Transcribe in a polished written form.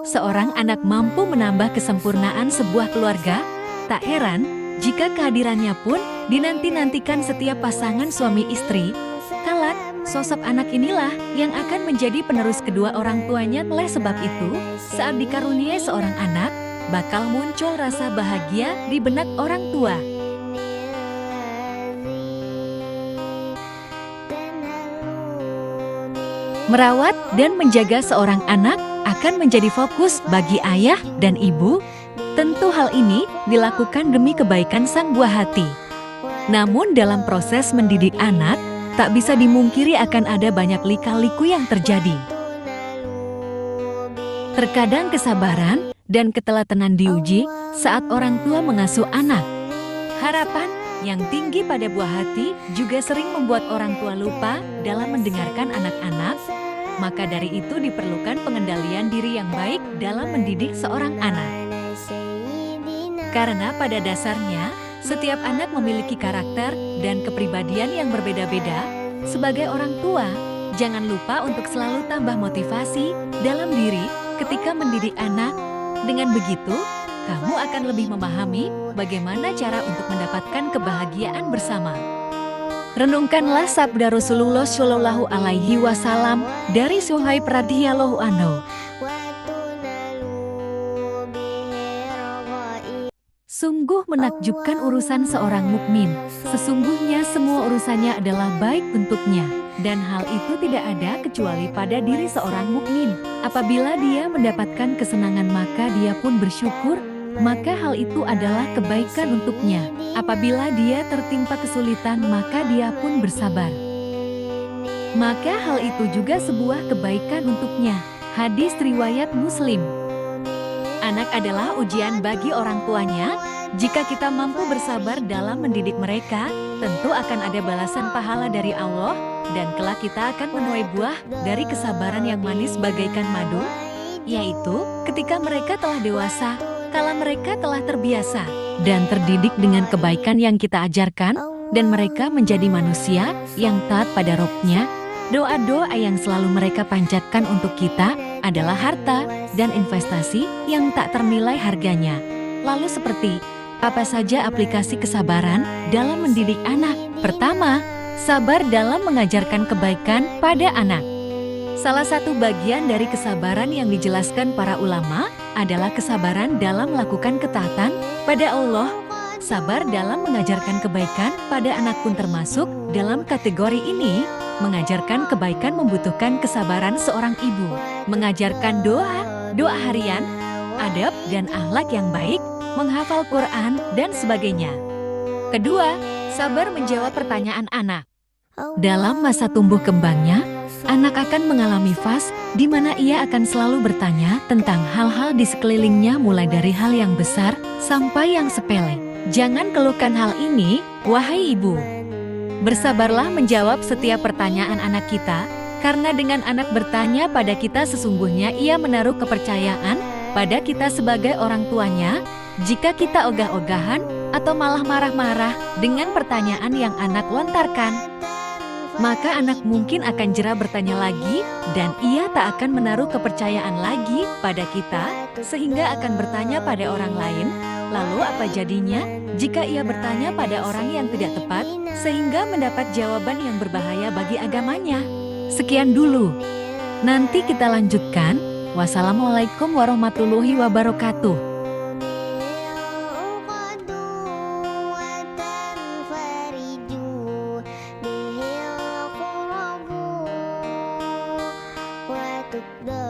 seorang anak mampu menambah kesempurnaan sebuah keluarga. Tak heran jika kehadirannya pun dinanti-nantikan setiap pasangan suami istri. Kelak, sosok anak inilah yang akan menjadi penerus kedua orang tuanya. Oleh sebab itu, saat dikaruniai seorang anak, bakal muncul rasa bahagia di benak orang tua. Merawat dan menjaga seorang anak akan menjadi fokus bagi ayah dan ibu. Tentu hal ini dilakukan demi kebaikan sang buah hati. Namun dalam proses mendidik anak, tak bisa dimungkiri akan ada banyak lika-liku yang terjadi. Terkadang kesabaran dan ketelatenan diuji saat orang tua mengasuh anak. Harapan yang tinggi pada buah hati juga sering membuat orang tua lupa dalam mendengarkan anak-anak. Maka dari itu diperlukan pengendalian diri yang baik dalam mendidik seorang anak. Karena pada dasarnya, setiap anak memiliki karakter dan kepribadian yang berbeda-beda. Sebagai orang tua, jangan lupa untuk selalu tambah motivasi dalam diri ketika mendidik anak. Dengan begitu, kamu akan lebih memahami bagaimana cara untuk mendapatkan kebahagiaan bersama. Renungkanlah sabda Rasulullah Shallallahu Alaihi Wasallam dari Suhaib radhiyallahu anhu. Sungguh menakjubkan urusan seorang mukmin. Sesungguhnya semua urusannya adalah baik untuknya, dan hal itu tidak ada kecuali pada diri seorang mukmin. Apabila dia mendapatkan kesenangan maka dia pun bersyukur, maka hal itu adalah kebaikan untuknya. Apabila dia tertimpa kesulitan maka dia pun bersabar, maka hal itu juga sebuah kebaikan untuknya. Hadis riwayat Muslim. Anak adalah ujian bagi orang tuanya. Jika kita mampu bersabar dalam mendidik mereka, tentu akan ada balasan pahala dari Allah, dan kelak kita akan menuai buah dari kesabaran yang manis bagaikan madu, yaitu ketika mereka telah dewasa, kala mereka telah terbiasa dan terdidik dengan kebaikan yang kita ajarkan, dan mereka menjadi manusia yang taat pada Rabb-Nya. Doa-doa yang selalu mereka panjatkan untuk kita adalah harta dan investasi yang tak ternilai harganya. Lalu seperti apa saja aplikasi kesabaran dalam mendidik anak? Pertama, sabar dalam mengajarkan kebaikan pada anak. Salah satu bagian dari kesabaran yang dijelaskan para ulama adalah kesabaran dalam melakukan ketaatan pada Allah. Sabar dalam mengajarkan kebaikan pada anak pun termasuk dalam kategori ini. Mengajarkan kebaikan membutuhkan kesabaran seorang ibu. Mengajarkan doa harian, adab dan akhlak yang baik, menghafal Quran, dan sebagainya. Kedua, sabar menjawab pertanyaan anak. Dalam masa tumbuh kembangnya, anak akan mengalami fase di mana ia akan selalu bertanya tentang hal-hal di sekelilingnya, mulai dari hal yang besar sampai yang sepele. Jangan keluhkan hal ini, wahai ibu. Bersabarlah menjawab setiap pertanyaan anak kita, karena dengan anak bertanya pada kita sesungguhnya ia menaruh kepercayaan pada kita sebagai orang tuanya. Jika kita ogah-ogahan atau malah marah-marah dengan pertanyaan yang anak lontarkan, maka anak mungkin akan jera bertanya lagi, dan ia tak akan menaruh kepercayaan lagi pada kita, sehingga akan bertanya pada orang lain. Lalu apa jadinya jika ia bertanya pada orang yang tidak tepat, sehingga mendapat jawaban yang berbahaya bagi agamanya? Sekian dulu. Nanti kita lanjutkan. Wassalamualaikum warahmatullahi wabarakatuh. the